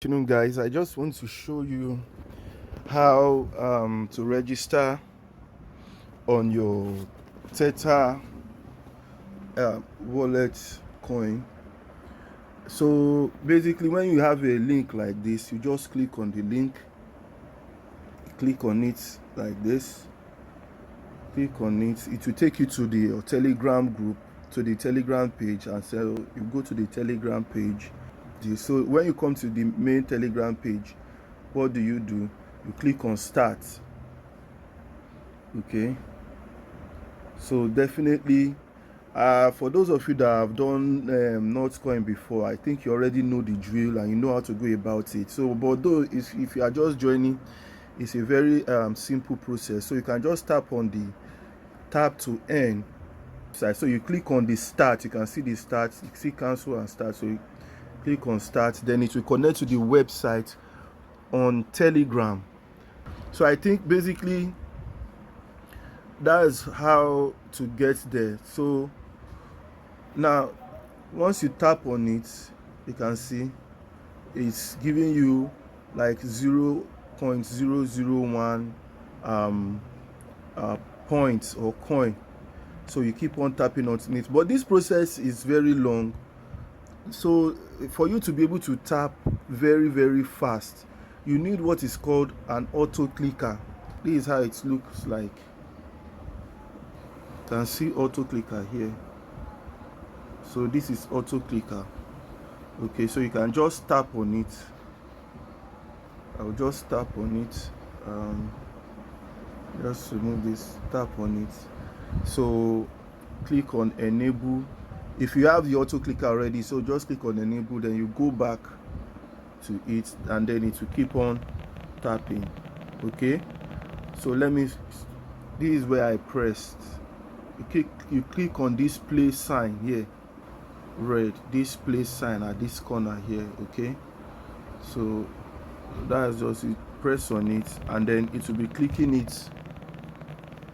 Afternoon, guys. I just want to show you how to register on your Tether wallet coin. So basically, when you have a link like this, you just click on the link, click on it like this, click on it. It will take you to the Telegram group, to the Telegram page, and so you go to the Telegram page. So when you come to the main Telegram page, what do? You click on start. Okay, so definitely for those of you that have done Notcoin before, I think you already know the drill and you know how to go about it. So but though if you are just joining, it's a very simple process. So you can just tap on the tap to earn side. So you click on the start, you can see the start, you see cancel and start. So you click on start, then it will connect to the website on Telegram. So I think basically that's how to get there. So now once you tap on it, you can see it's giving you like 0.001 um, points or coin. So you keep on tapping on it, but this process is very long. So for you to be able to tap very fast, you need what is called an auto clicker. This is how it looks like. You can see auto clicker here. So this is auto clicker. Okay, so you can just tap on it. I'll just tap on it. Just remove this, tap on it. So click on enable. If you have the auto clicker already, so just click on enable, then you go back to it and then it will keep on tapping. Okay, so this is where I pressed. You click on this play sign here, red, this play sign at this corner here. Okay, so that's just it. Press on it and then it will be clicking it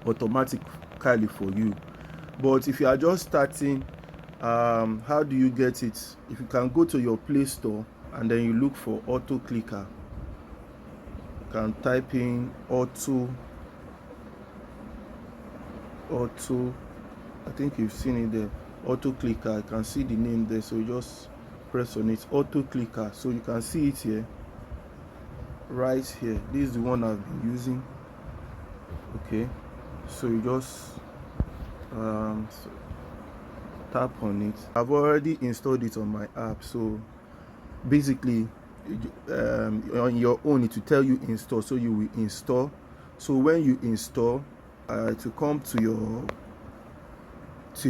automatically for you. But if you are just starting, how do you get it? If you can go to your Play Store and then you look for auto clicker, you can type in auto. I think you've seen it there, auto clicker. I can see the name there, so you just press on it, auto clicker. So you can see it here, right here. This is the one I've been using. Okay, so you just so tap on it. I've already installed it on my app, so basically on your own it will tell you install, so you will install. So when you install, it will come to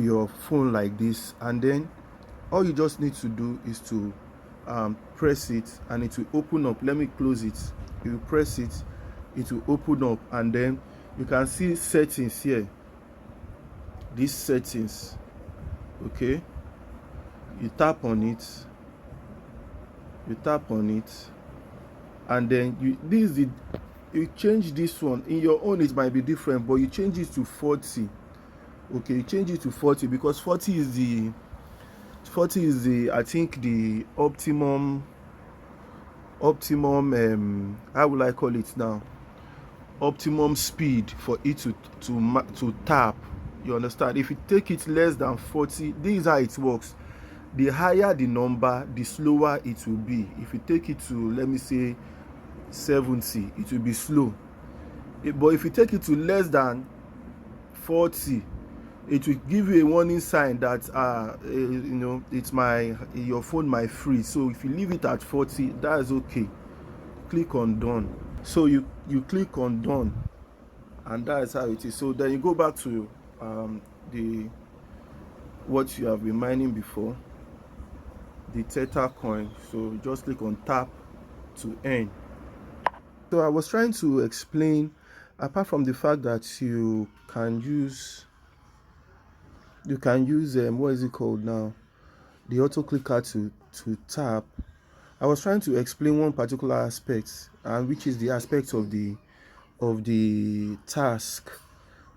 your phone like this, and then all you just need to do is to press it and it will open up. Let me close it. You press it, it will open up, and then you can see settings here, these settings. Okay, you tap on it, and then you change this one. In your own it might be different, but you change it to 40. Okay, you change it to 40 because 40 is the I think the optimum how will I call it now, optimum speed for it to tap. You understand? If you take it less than 40, this is how it works. The higher the number, the slower it will be. If you take it to, let me say, 70, it will be slow. But if you take it to less than 40, it will give you a warning sign that it's your phone might freeze. So if you leave it at 40, that is okay. Click on done. So you click on done, and that is how it is. So then you go back to the what you have been mining before, the Tether coin. So just click on tap to earn. So I was trying to explain, apart from the fact that you can use what is it called now, the auto clicker to tap. I was trying to explain one particular aspect, and which is the aspect of the task.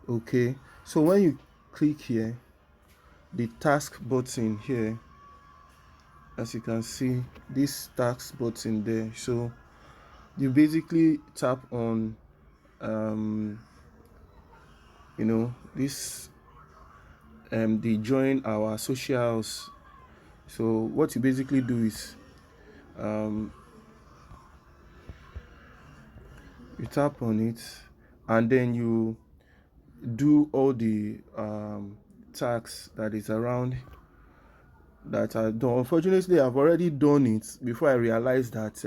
Okay, so when you click here, the task button here, as you can see, this tax button there. So you basically tap on this the join our socials. So what you basically do is you tap on it, and then you do all the tax that is around that I've done. Unfortunately, I've already done it before I realized that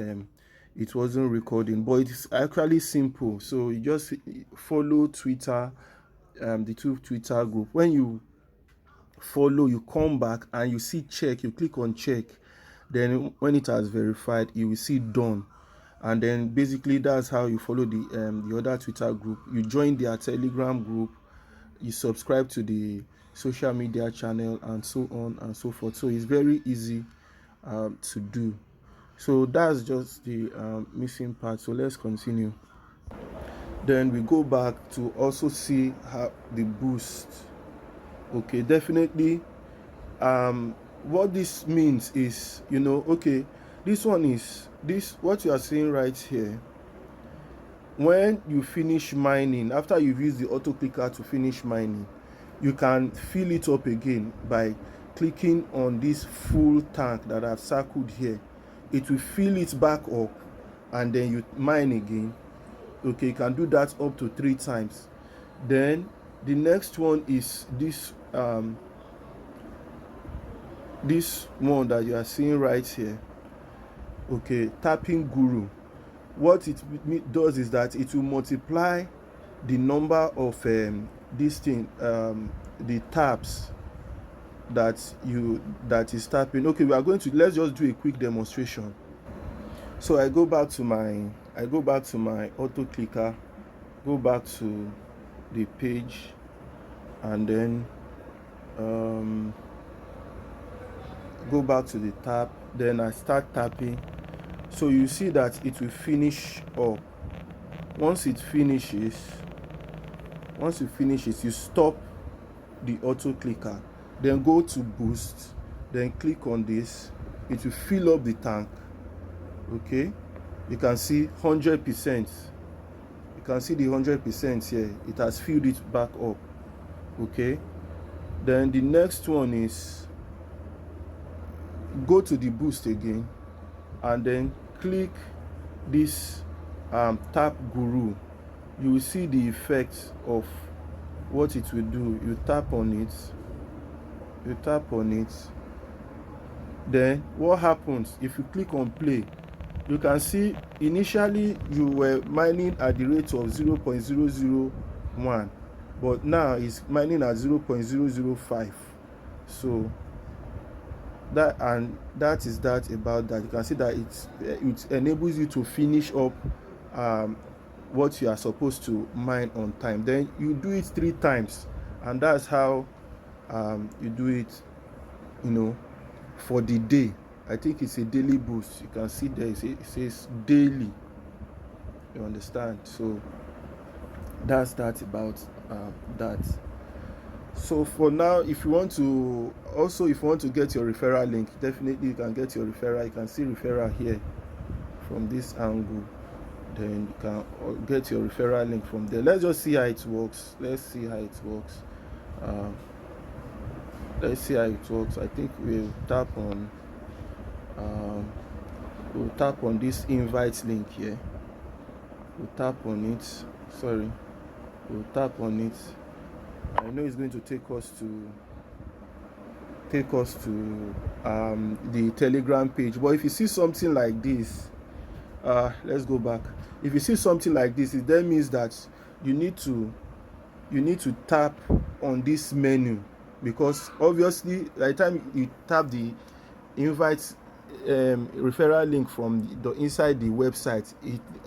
it wasn't recording, but it's actually simple. So you just follow Twitter, the two Twitter group. When you follow, you come back and you see check, you click on check. Then when it has verified, you will see done. And then basically that's how you follow the other Twitter group. You join their Telegram group, you subscribe to the social media channel, and so on and so forth. So it's very easy to do. So that's just the missing part. So let's continue. Then we go back to also see how the boost. Okay, definitely what this means is, okay, this one is this what you are seeing right here. When you finish mining, after you've used the auto clicker to finish mining, you can fill it up again by clicking on this full tank that I've circled here. It will fill it back up, and then you mine again. Okay, you can do that up to 3 times. Then the next one is this this one that you are seeing right here. Okay, tapping guru. What it does is that it will multiply the number of this thing, the taps that is tapping. Okay, let's just do a quick demonstration. So I go back to my auto clicker, go back to the page, and then go back to the tap. Then I start tapping. So you see that it will finish up. Once it finishes, you stop the auto clicker, then go to boost, then click on this. It will fill up the tank. Okay, you can see 100%. You can see the 100% here. It has filled it back up. Okay, then the next one is go to the boost again, and then click this tap guru. You will see the effect of what it will do. You tap on it, then what happens if you click on play? You can see initially you were mining at the rate of 0.001, but now it's mining at 0.005. so that is that about that. You can see that it enables you to finish up what you are supposed to mine on time. Then you do it 3 times, and that's how you do it, for the day. I think it's a daily boost. You can see there it says daily. You understand? So that's that about that. So for now, if you want to get your referral link, definitely you can get your referral. You can see referral here from this angle. Then you can get your referral link from there. Let's just see how it works. Let's see how it works. I think we'll tap on this invite link here. We'll tap on it. We'll tap on it. I know it's going to take us to the Telegram page. But if you see something like this, let's go back. If you see something like this, it then means that you need to tap on this menu, because obviously by the time you tap the invite referral link from the inside the website,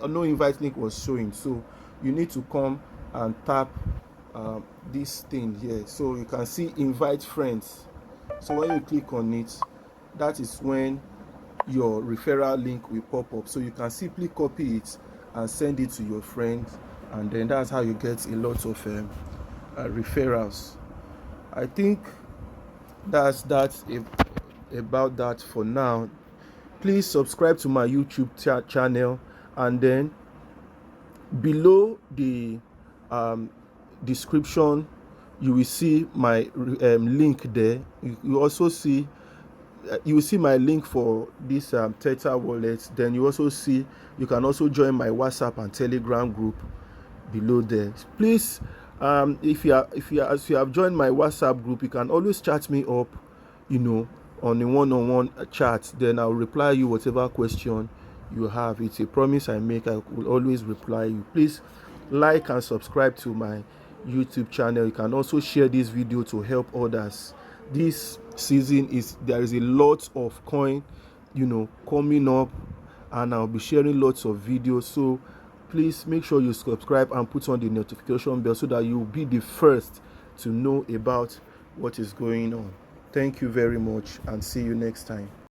no invite link was showing. So you need to come and tap this thing here, so you can see invite friends. So when you click on it, that is when your referral link will pop up. So you can simply copy it and send it to your friends, and then that's how you get a lot of referrals. I think that's about that for now. Please subscribe to my YouTube channel, and then below the description you will see my link there. You also see you will see my link for this Tether wallet. Then you also see you can also join my WhatsApp and Telegram group below there. Please, if you have joined my WhatsApp group, you can always chat me up, on a one-on-one chat. Then I'll reply you whatever question you have. It's a promise I make. I will always reply you. Please like and subscribe to my YouTube channel. You can also share this video to help others. This season there is a lot of coin coming up, and I'll be sharing lots of videos. So please make sure you subscribe and put on the notification bell so that you'll be the first to know about what is going on. Thank you very much, and see you next time.